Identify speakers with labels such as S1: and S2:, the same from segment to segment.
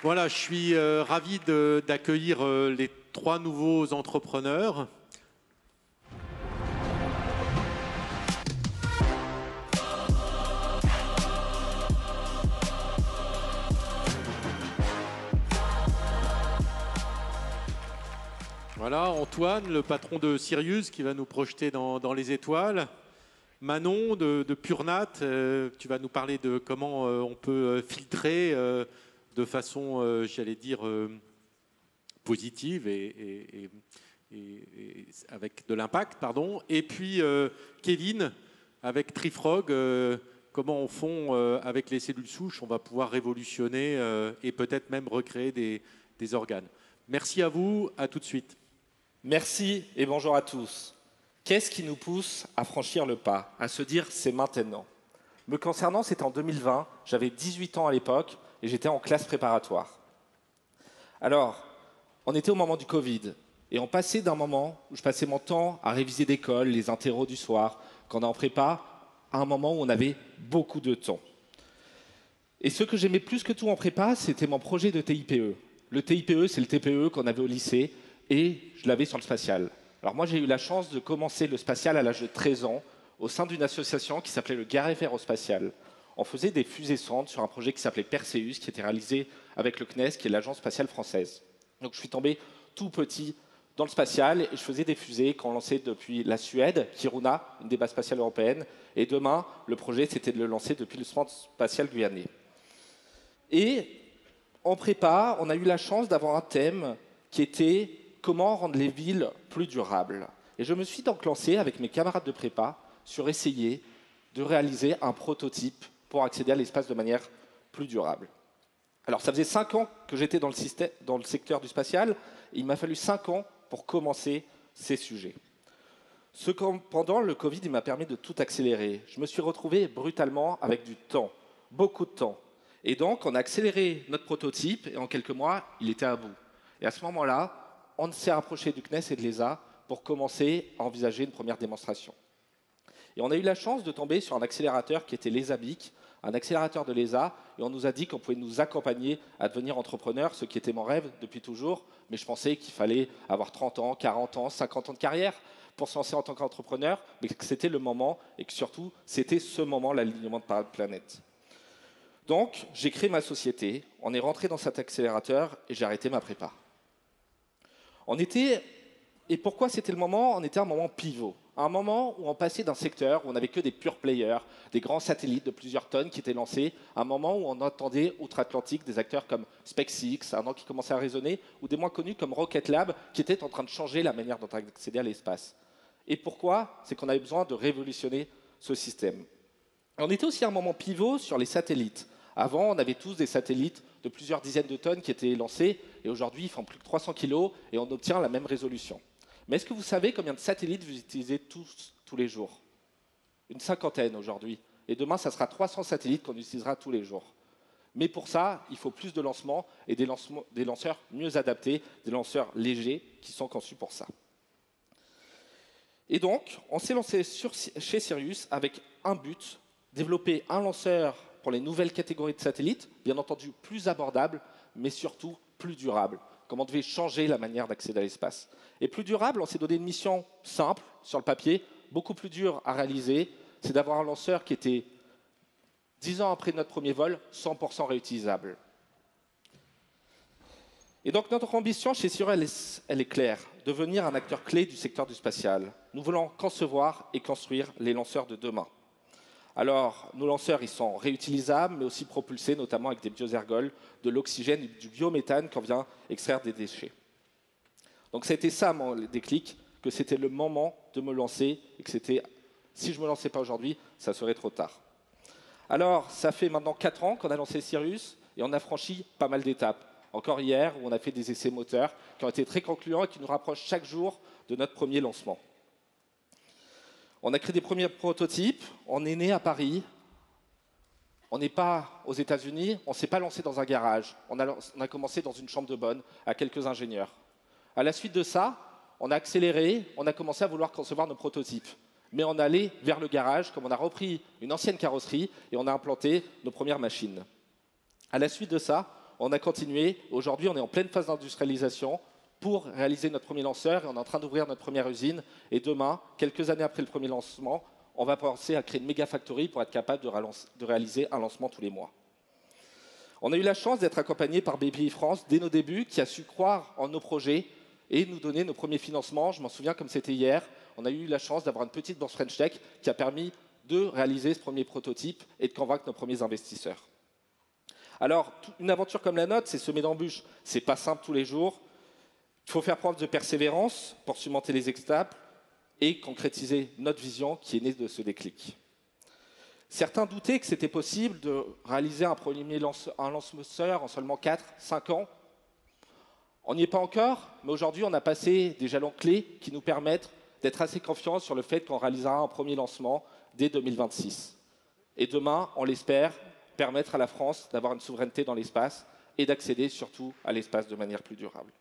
S1: Voilà, je suis ravi d'accueillir les trois nouveaux entrepreneurs. Voilà, Antoine, le patron de Sirius, qui va nous projeter dans les étoiles. Manon de Purnat, tu vas nous parler de comment on peut filtrer de façon, j'allais dire, positive et avec de l'impact, pardon. Et puis Kevin, avec Trifrog, comment on fond avec les cellules souches, on va pouvoir révolutionner et peut-être même recréer des organes. Merci à vous, à tout de suite.
S2: Merci et bonjour à tous. Qu'est-ce qui nous pousse à franchir le pas, à se dire c'est maintenant? Me concernant, c'était en 2020, j'avais 18 ans à l'époque et j'étais en classe préparatoire. Alors, on était au moment du Covid et on passait d'un moment où je passais mon temps à réviser d'école, les interros du soir, quand on est en prépa, à un moment où on avait beaucoup de temps. Et ce que j'aimais plus que tout en prépa, c'était mon projet de TIPE. Le TIPE, c'est le TPE qu'on avait au lycée et je l'avais sur le spatial. Alors moi, j'ai eu la chance de commencer le spatial à l'âge de 13 ans au sein d'une association qui s'appelait le Garef Aérospatial. On faisait des fusées-sondes sur un projet qui s'appelait Perseus, qui était réalisé avec le CNES, qui est l'Agence spatiale française. Donc je suis tombé tout petit dans le spatial et je faisais des fusées qu'on lançait depuis la Suède, Kiruna, une des bases spatiales européennes. Et demain, le projet, c'était de le lancer depuis le centre spatial guyanais. Et en prépa, on a eu la chance d'avoir un thème qui était comment rendre les villes plus durables. Et je me suis donc lancé avec mes camarades de prépa sur essayer de réaliser un prototype pour accéder à l'espace de manière plus durable. Alors ça faisait 5 ans que j'étais dans le secteur du spatial, et il m'a fallu 5 ans pour commencer ces sujets. Pendant le Covid, il m'a permis de tout accélérer. Je me suis retrouvé brutalement avec du temps, beaucoup de temps. Et donc on a accéléré notre prototype, et en quelques mois, il était à bout. Et à ce moment-là, on s'est rapproché du CNES et de l'ESA pour commencer à envisager une première démonstration. Et on a eu la chance de tomber sur un accélérateur qui était l'ESABIC, un accélérateur de l'ESA, et on nous a dit qu'on pouvait nous accompagner à devenir entrepreneur, ce qui était mon rêve depuis toujours, mais je pensais qu'il fallait avoir 30 ans, 40 ans, 50 ans de carrière pour se lancer en tant qu'entrepreneur, mais que c'était le moment, et que surtout, c'était ce moment, l'alignement de la planète. Donc, j'ai créé ma société, on est rentré dans cet accélérateur, et j'ai arrêté ma prépa. Et pourquoi c'était le moment? On était à un moment pivot. Un moment où on passait d'un secteur où on n'avait que des pure players, des grands satellites de plusieurs tonnes qui étaient lancés, à un moment où on entendait outre-Atlantique des acteurs comme SpaceX, un nom qui commençait à résonner, ou des moins connus comme Rocket Lab, qui étaient en train de changer la manière dont on accédait à l'espace. Et pourquoi? C'est qu'on avait besoin de révolutionner ce système. Et on était aussi à un moment pivot sur les satellites. Avant, on avait tous des satellites de plusieurs dizaines de tonnes qui étaient lancés, et aujourd'hui, ils font plus que 300 kilos, et on obtient la même résolution. Mais est-ce que vous savez combien de satellites vous utilisez tous les jours? Une cinquantaine aujourd'hui. Et demain, ça sera 300 satellites qu'on utilisera tous les jours. Mais pour ça, il faut plus de lancements et des lanceurs mieux adaptés, des lanceurs légers qui sont conçus pour ça. Et donc, on s'est lancé chez Sirius avec un but, développer un lanceur pour les nouvelles catégories de satellites, bien entendu plus abordable, mais surtout plus durable. Comme on devait changer la manière d'accéder à l'espace. Et plus durable, on s'est donné une mission simple sur le papier, beaucoup plus dure à réaliser, c'est d'avoir un lanceur qui était, 10 ans après notre premier vol, 100% réutilisable. Et donc notre ambition chez Sirius, elle est claire, devenir un acteur clé du secteur du spatial. Nous voulons concevoir et construire les lanceurs de demain. Alors, nos lanceurs, ils sont réutilisables, mais aussi propulsés, notamment avec des bioergols, de l'oxygène et du biométhane qu'on vient extraire des déchets. Donc, ça a été ça, mon déclic, que c'était le moment de me lancer, et que c'était, si je ne me lançais pas aujourd'hui, ça serait trop tard. Alors, ça fait maintenant 4 ans qu'on a lancé Sirius, et on a franchi pas mal d'étapes. Encore hier, où on a fait des essais moteurs, qui ont été très concluants et qui nous rapprochent chaque jour de notre premier lancement. On a créé des premiers prototypes, on est né à Paris, on n'est pas aux États-Unis, on ne s'est pas lancé dans un garage, on a commencé dans une chambre de bonne, à quelques ingénieurs. À la suite de ça, on a accéléré, on a commencé à vouloir concevoir nos prototypes. Mais on allait vers le garage, comme on a repris une ancienne carrosserie et on a implanté nos premières machines. À la suite de ça, on a continué. Aujourd'hui, on est en pleine phase d'industrialisation pour réaliser notre premier lanceur et on est en train d'ouvrir notre première usine. Et demain, quelques années après le premier lancement, on va penser à créer une méga factory pour être capable de réaliser un lancement tous les mois. On a eu la chance d'être accompagné par BPI France dès nos débuts, qui a su croire en nos projets et nous donner nos premiers financements. Je m'en souviens comme c'était hier. On a eu la chance d'avoir une petite bourse French Tech qui a permis de réaliser ce premier prototype et de convaincre nos premiers investisseurs. Alors, une aventure comme la nôtre, c'est semer d'embûches. C'est pas simple tous les jours. Il faut faire preuve de persévérance pour surmonter les étapes et concrétiser notre vision qui est née de ce déclic. Certains doutaient que c'était possible de réaliser un lanceur en seulement 4-5 ans. On n'y est pas encore, mais aujourd'hui, on a passé des jalons clés qui nous permettent d'être assez confiants sur le fait qu'on réalisera un premier lancement dès 2026. Et demain, on l'espère, permettre à la France d'avoir une souveraineté dans l'espace et d'accéder surtout à l'espace de manière plus durable.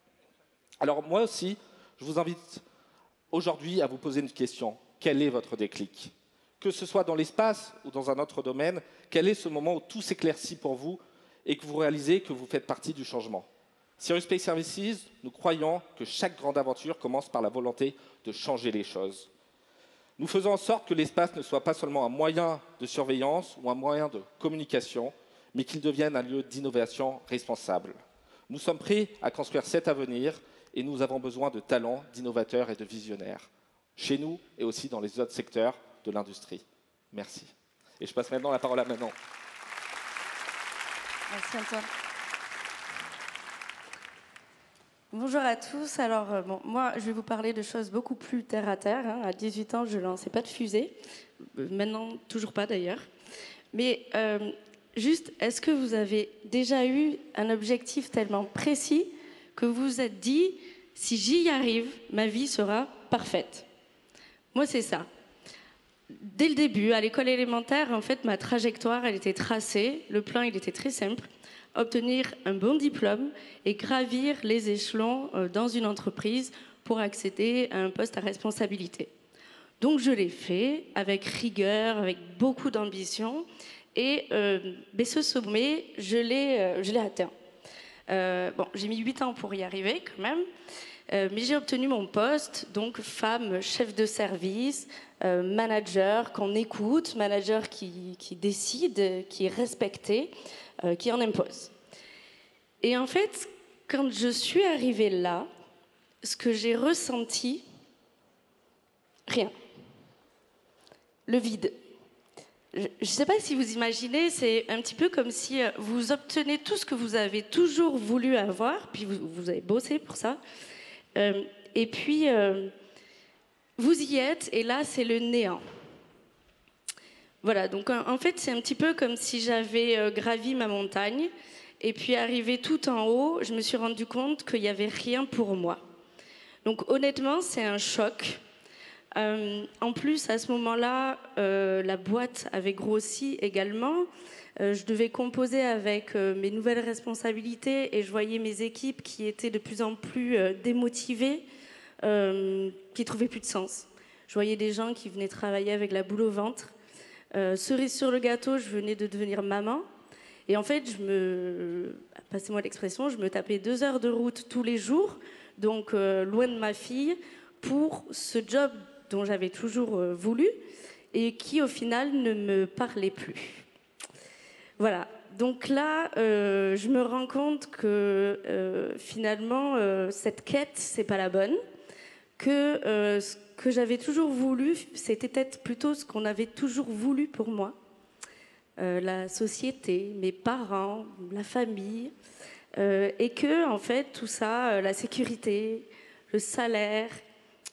S2: Alors moi aussi, je vous invite aujourd'hui à vous poser une question. Quel est votre déclic ? Que ce soit dans l'espace ou dans un autre domaine, quel est ce moment où tout s'éclaircit pour vous et que vous réalisez que vous faites partie du changement ? Sirius Space Services, nous croyons que chaque grande aventure commence par la volonté de changer les choses. Nous faisons en sorte que l'espace ne soit pas seulement un moyen de surveillance ou un moyen de communication, mais qu'il devienne un lieu d'innovation responsable. Nous sommes prêts à construire cet avenir et nous avons besoin de talents, d'innovateurs et de visionnaires, chez nous et aussi dans les autres secteurs de l'industrie. Merci. Et je passe maintenant la parole à Manon.
S3: Merci Antoine. Bonjour à tous. Alors, moi, je vais vous parler de choses beaucoup plus terre à terre. À 18 ans, je ne lançais pas de fusée. Maintenant, toujours pas d'ailleurs. Mais juste, est-ce que vous avez déjà eu un objectif tellement précis que vous vous êtes dit, si j'y arrive, ma vie sera parfaite? Moi, c'est ça. Dès le début, à l'école élémentaire, en fait, ma trajectoire, elle était tracée. Le plan, il était très simple. Obtenir un bon diplôme et gravir les échelons dans une entreprise pour accéder à un poste à responsabilité. Donc, je l'ai fait avec rigueur, avec beaucoup d'ambition. Et ce sommet, je l'ai atteint. J'ai mis 8 ans pour y arriver quand même. Mais j'ai obtenu mon poste, donc femme chef de service, manager qu'on écoute, manager qui décide, qui est respecté, qui en impose. Et en fait, quand je suis arrivée là, ce que j'ai ressenti, rien. Le vide. Je ne sais pas si vous imaginez, c'est un petit peu comme si vous obtenez tout ce que vous avez toujours voulu avoir, puis vous avez bossé pour ça, et puis vous y êtes, et là, c'est le néant. Voilà, donc en fait, c'est un petit peu comme si j'avais gravi ma montagne, et puis arrivé tout en haut, je me suis rendu compte qu'il n'y avait rien pour moi. Donc honnêtement, c'est un choc. En plus, à ce moment-là, la boîte avait grossi également. Je devais composer avec mes nouvelles responsabilités et je voyais mes équipes qui étaient de plus en plus démotivées, qui ne trouvaient plus de sens. Je voyais des gens qui venaient travailler avec la boule au ventre. Cerise sur le gâteau, je venais de devenir maman. Et en fait, passez-moi l'expression, je me tapais 2 heures de route tous les jours, donc loin de ma fille, pour ce job dont j'avais toujours voulu et qui, au final, ne me parlait plus. Voilà. Donc là, je me rends compte que finalement, cette quête, c'est pas la bonne, que ce que j'avais toujours voulu, c'était peut-être plutôt ce qu'on avait toujours voulu pour moi. La société, mes parents, la famille, et que, en fait, tout ça, la sécurité, le salaire,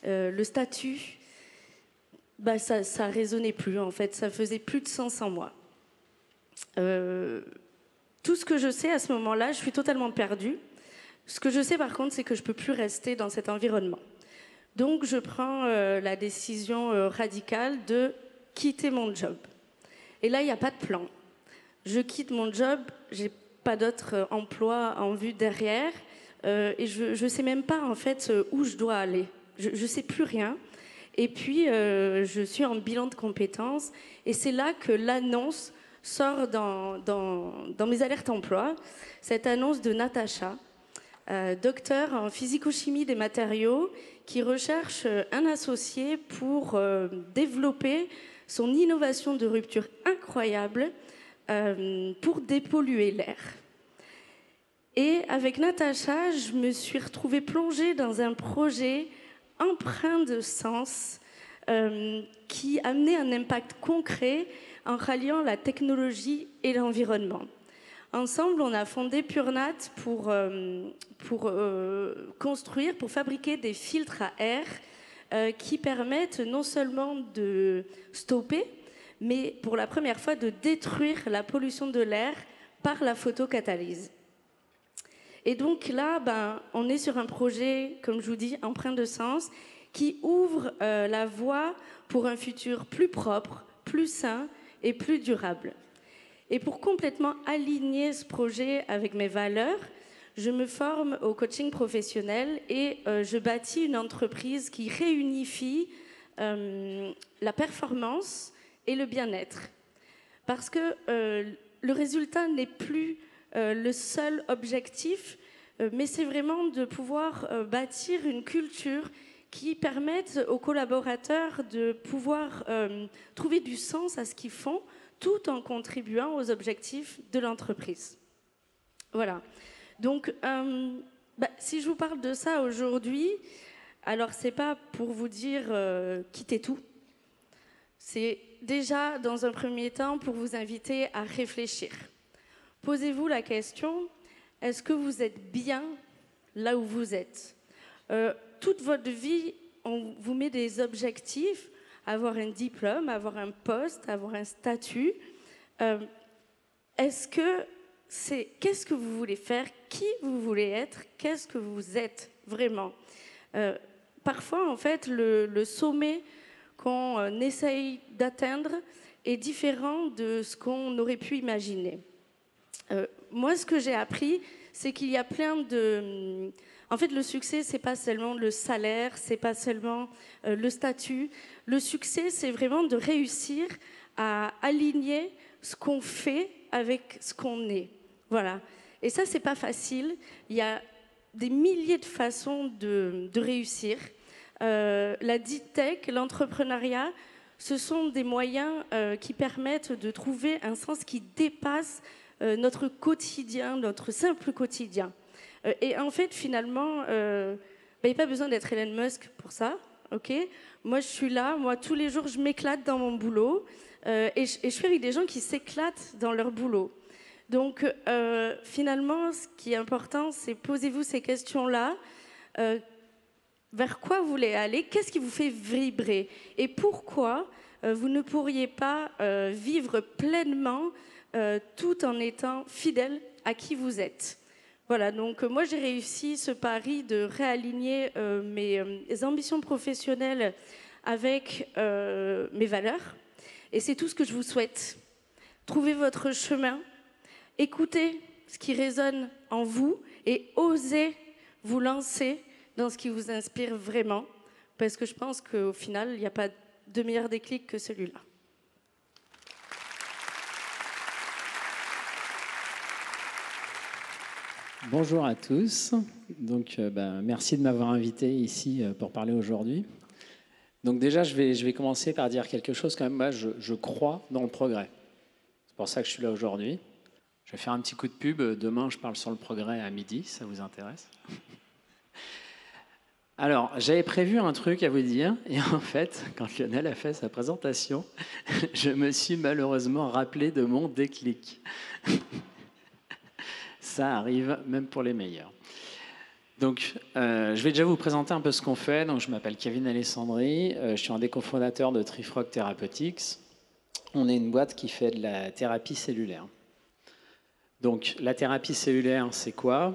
S3: le statut, ça résonnait plus, en fait, ça faisait plus de sens en moi. Tout ce que je sais à ce moment-là, je suis totalement perdue. Ce que je sais, par contre, c'est que je ne peux plus rester dans cet environnement. Donc, je prends la décision radicale de quitter mon job. Et là, il n'y a pas de plan. Je quitte mon job, je n'ai pas d'autre emploi en vue derrière, et je ne sais même pas en fait où je dois aller. Je ne sais plus rien. Et puis, je suis en bilan de compétences, et c'est là que l'annonce sort dans mes alertes emploi cette annonce de Natacha, docteur en physico-chimie des matériaux, qui recherche un associé pour développer son innovation de rupture incroyable pour dépolluer l'air. Et avec Natacha, je me suis retrouvée plongée dans un projet empreint de sens qui amenait un impact concret en ralliant la technologie et l'environnement. Ensemble, on a fondé PureNat pour construire, pour fabriquer des filtres à air qui permettent non seulement de stopper, mais pour la première fois de détruire la pollution de l'air par la photocatalyse. Et donc là, on est sur un projet, comme je vous dis, empreint de sens, qui ouvre la voie pour un futur plus propre, plus sain et plus durable. Et pour complètement aligner ce projet avec mes valeurs, je me forme au coaching professionnel et je bâtis une entreprise qui réunifie la performance et le bien-être. Parce que le résultat n'est plus le seul objectif, mais c'est vraiment de pouvoir bâtir une culture qui permette aux collaborateurs de pouvoir trouver du sens à ce qu'ils font, tout en contribuant aux objectifs de l'entreprise. Voilà. Donc, si je vous parle de ça aujourd'hui, alors c'est pas pour vous dire quittez tout. C'est déjà, dans un premier temps, pour vous inviter à réfléchir. Posez-vous la question, est-ce que vous êtes bien là où vous êtes ? Toute votre vie, on vous met des objectifs, avoir un diplôme, avoir un poste, avoir un statut. Qu'est-ce que vous voulez faire? Qui vous voulez être? Qu'est-ce que vous êtes vraiment? Parfois, en fait, le sommet qu'on essaye d'atteindre est différent de ce qu'on aurait pu imaginer. Moi, ce que j'ai appris, c'est qu'il y a plein de... En fait, le succès, c'est pas seulement le salaire, c'est pas seulement le statut. Le succès, c'est vraiment de réussir à aligner ce qu'on fait avec ce qu'on est. Voilà. Et ça, c'est pas facile. Il y a des milliers de façons de réussir. La deep tech, l'entrepreneuriat, ce sont des moyens qui permettent de trouver un sens qui dépasse notre quotidien, notre simple quotidien. Et en fait, finalement, il n'y a pas besoin d'être Elon Musk pour ça. Okay, moi, je suis là. Moi, tous les jours, je m'éclate dans mon boulot. Et je suis avec des gens qui s'éclatent dans leur boulot. Donc, finalement, ce qui est important, c'est posez-vous ces questions-là. Vers quoi vous voulez aller? Qu'est-ce qui vous fait vibrer? Et pourquoi vous ne pourriez pas vivre pleinement tout en étant fidèle à qui vous êtes? Voilà, donc moi j'ai réussi ce pari de réaligner mes ambitions professionnelles avec mes valeurs. Et c'est tout ce que je vous souhaite. Trouvez votre chemin, écoutez ce qui résonne en vous et osez vous lancer dans ce qui vous inspire vraiment. Parce que je pense qu'au final, il n'y a pas de meilleur déclic que celui-là.
S4: Bonjour à tous. Donc, merci de m'avoir invité ici pour parler aujourd'hui. Donc déjà, je vais commencer par dire quelque chose quand même. Moi, je crois dans le progrès. C'est pour ça que je suis là aujourd'hui. Je vais faire un petit coup de pub. Demain, je parle sur le progrès à midi. Ça vous intéresse? Alors, j'avais prévu un truc à vous dire. Et en fait, quand Lionel a fait sa présentation, je me suis malheureusement rappelé de mon déclic. Ça arrive même pour les meilleurs. Donc, je vais déjà vous présenter un peu ce qu'on fait. Donc, je m'appelle Kevin Alessandri. Je suis un des cofondateurs de Trifrog Therapeutics. On est une boîte qui fait de la thérapie cellulaire. Donc, la thérapie cellulaire, c'est quoi?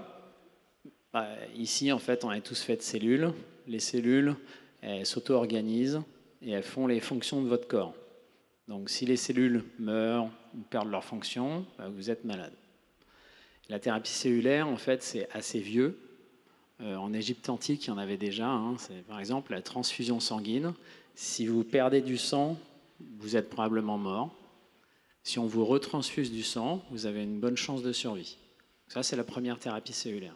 S4: Ici, en fait, on est tous faits de cellules. Les cellules, elles s'auto-organisent et elles font les fonctions de votre corps. Donc, si les cellules meurent ou perdent leur fonction, vous êtes malade. La thérapie cellulaire, en fait, c'est assez vieux. En Égypte antique, il y en avait déjà. C'est, par exemple, la transfusion sanguine. Si vous perdez du sang, vous êtes probablement mort. Si on vous retransfuse du sang, vous avez une bonne chance de survie. Ça, c'est la première thérapie cellulaire.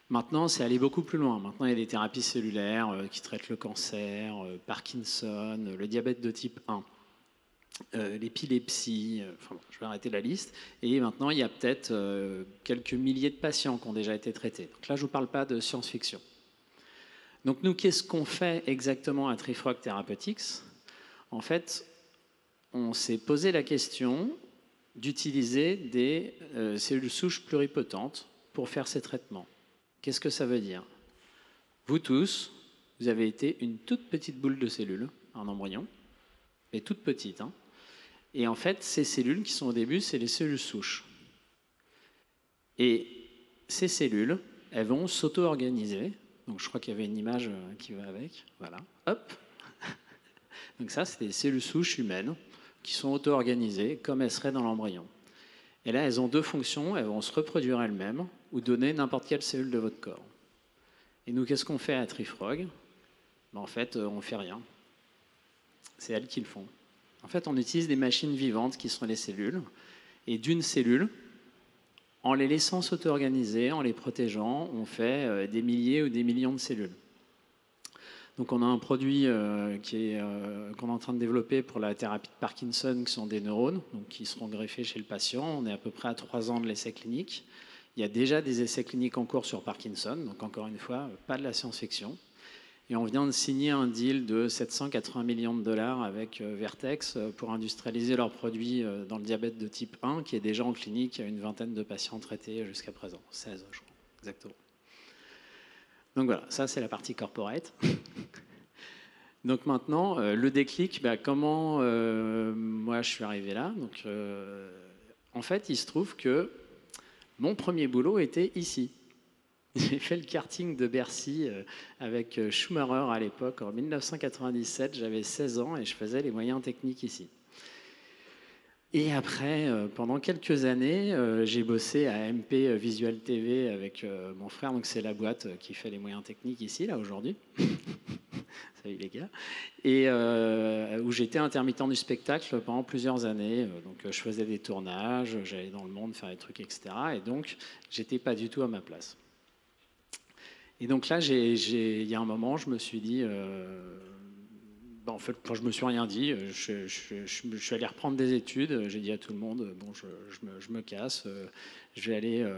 S4: Maintenant, c'est aller beaucoup plus loin. Maintenant, il y a des thérapies cellulaires qui traitent le cancer, Parkinson, le diabète de type 1, l'épilepsie, enfin, bon, je vais arrêter la liste. Et maintenant, il y a peut-être quelques milliers de patients qui ont déjà été traités. Donc là, je ne vous parle pas de science-fiction. Donc nous, qu'est-ce qu'on fait exactement à Trifrog Therapeutics? En fait, on s'est posé la question d'utiliser des cellules souches pluripotentes pour faire ces traitements. Qu'est-ce que ça veut dire? Vous tous, vous avez été une toute petite boule de cellules en embryon, mais toute petite. Hein. Et en fait, ces cellules qui sont au début, c'est les cellules souches. Et ces cellules, elles vont s'auto-organiser. Donc je crois qu'il y avait une image qui va avec. Voilà. Hop. Donc ça, c'est des cellules souches humaines qui sont auto-organisées comme elles seraient dans l'embryon. Et là, elles ont deux fonctions. Elles vont se reproduire elles-mêmes ou donner n'importe quelle cellule de votre corps. Et nous, qu'est-ce qu'on fait à Trifrog? En fait, on ne fait rien. C'est elles qui le font. En fait, on utilise des machines vivantes qui sont les cellules. Et d'une cellule, en les laissant s'auto-organiser, en les protégeant, on fait des milliers ou des millions de cellules. Donc on a un produit qu'on est en train de développer pour la thérapie de Parkinson, qui sont des neurones, donc qui seront greffés chez le patient. On est à peu près à 3 ans de l'essai clinique. Il y a déjà des essais cliniques en cours sur Parkinson, donc encore une fois, pas de la science-fiction. Et on vient de signer un deal de 780 millions de dollars avec Vertex pour industrialiser leurs produits dans le diabète de type 1, qui est déjà en clinique. Il y a une vingtaine de patients traités jusqu'à présent, 16 je crois, exactement. Donc voilà, ça c'est la partie corporate. Donc maintenant, le déclic, comment moi je suis arrivé là. Donc, en fait, il se trouve que mon premier boulot était ici. J'ai fait le karting de Bercy avec Schumacher à l'époque, en 1997. J'avais 16 ans et je faisais les moyens techniques ici. Et après, pendant quelques années, j'ai bossé à MP Visual TV avec mon frère. Donc c'est la boîte qui fait les moyens techniques ici, là, aujourd'hui. Salut les gars. Et où j'étais intermittent du spectacle pendant plusieurs années. Donc je faisais des tournages, j'allais dans le monde faire des trucs, etc. Et donc, j'étais pas du tout à ma place. Et donc là, il y a un moment, je me suis dit... en fait, quand je me suis rien dit, je suis allé reprendre des études. J'ai dit à tout le monde, bon, je me casse, je vais aller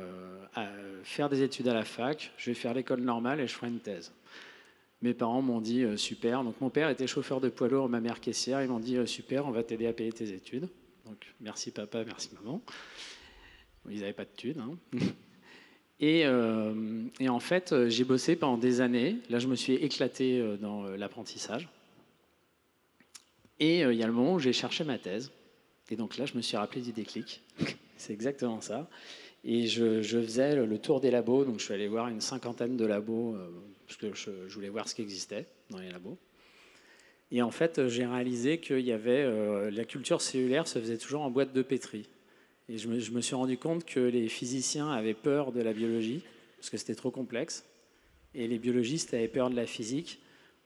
S4: faire des études à la fac, je vais faire l'école normale et je ferai une thèse. Mes parents m'ont dit super. Donc mon père était chauffeur de poids lourd, ma mère caissière. Ils m'ont dit super, on va t'aider à payer tes études. Donc merci papa, merci maman. Ils n'avaient pas de thunes. Hein. Et en fait, j'ai bossé pendant des années. Là, je me suis éclaté dans l'apprentissage. Et il y a le moment où j'ai cherché ma thèse. Et donc là, je me suis rappelé du déclic. C'est exactement ça. Et je faisais le tour des labos. Donc je suis allé voir une 50aine de labos parce que je voulais voir ce qui existait dans les labos. Et en fait, j'ai réalisé qu'il y avait la culture cellulaire se faisait toujours en boîte de pétri. Et je me suis rendu compte que les physiciens avaient peur de la biologie parce que c'était trop complexe. Et les biologistes avaient peur de la physique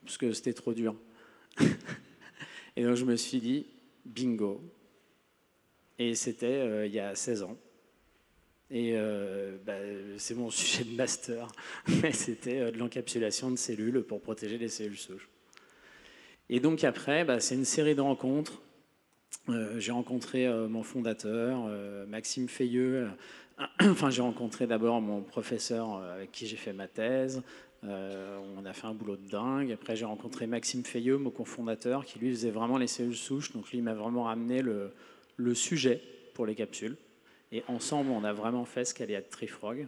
S4: parce que c'était trop dur. Et donc je me suis dit, bingo. Et c'était il y a 16 ans. Et c'est mon sujet de master. Mais c'était de l'encapsulation de cellules pour protéger les cellules souches. Et donc après, c'est une série de rencontres. J'ai rencontré mon fondateur, Maxime Feilleux. Enfin, j'ai rencontré d'abord mon professeur avec qui j'ai fait ma thèse. On a fait un boulot de dingue. Après, j'ai rencontré Maxime Feilleux, mon cofondateur, qui lui faisait vraiment les cellules souches. Donc lui m'a vraiment ramené le sujet pour les capsules. Et ensemble, on a vraiment fait ce qu'allait être Trifrog.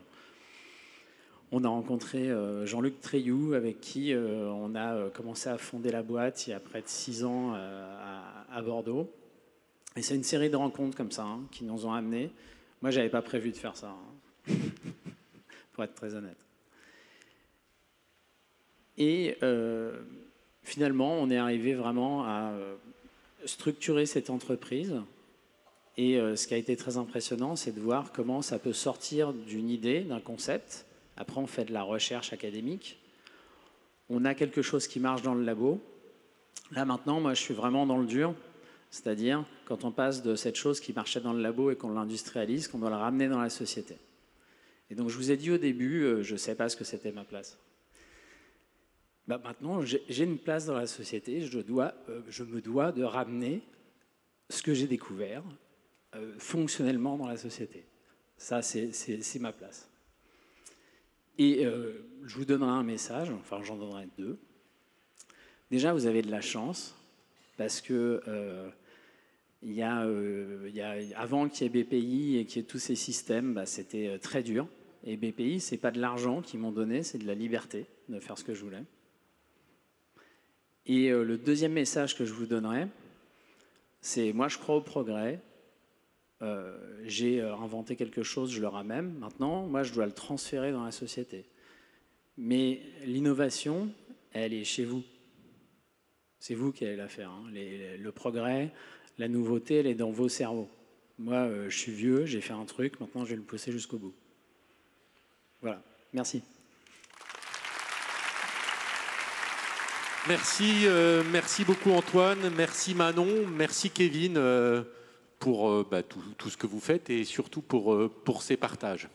S4: On a rencontré Jean-Luc Treilloux, avec qui on a commencé à fonder la boîte il y a près de 6 ans à Bordeaux. Et c'est une série de rencontres comme ça qui nous ont amenés. Moi, je n'avais pas prévu de faire ça, pour être très honnête. Et finalement, on est arrivé vraiment à structurer cette entreprise. Et ce qui a été très impressionnant, c'est de voir comment ça peut sortir d'une idée, d'un concept. Après, on fait de la recherche académique. On a quelque chose qui marche dans le labo. Là, maintenant, moi, je suis vraiment dans le dur. C'est-à-dire, quand on passe de cette chose qui marchait dans le labo et qu'on l'industrialise, qu'on doit la ramener dans la société. Et donc, je vous ai dit au début, je ne sais pas ce que c'était ma place. Maintenant, j'ai une place dans la société, je me dois de ramener ce que j'ai découvert fonctionnellement dans la société. Ça, c'est ma place. Et je vous donnerai un message, enfin j'en donnerai 2. Déjà, vous avez de la chance, parce que avant qu'il y ait BPI et qu'il y ait tous ces systèmes, c'était très dur. Et BPI, ce n'est pas de l'argent qu'ils m'ont donné, c'est de la liberté de faire ce que je voulais. Et le deuxième message que je vous donnerai, c'est moi je crois au progrès. J'ai inventé quelque chose, je le ramène. Maintenant, moi je dois le transférer dans la société. Mais l'innovation, elle est chez vous. C'est vous qui allez la faire. Hein. Le progrès, la nouveauté, elle est dans vos cerveaux. Moi, je suis vieux, j'ai fait un truc, maintenant je vais le pousser jusqu'au bout. Voilà, merci.
S1: Merci beaucoup Antoine, merci Manon, merci Kevin pour tout ce que vous faites et surtout pour ces partages.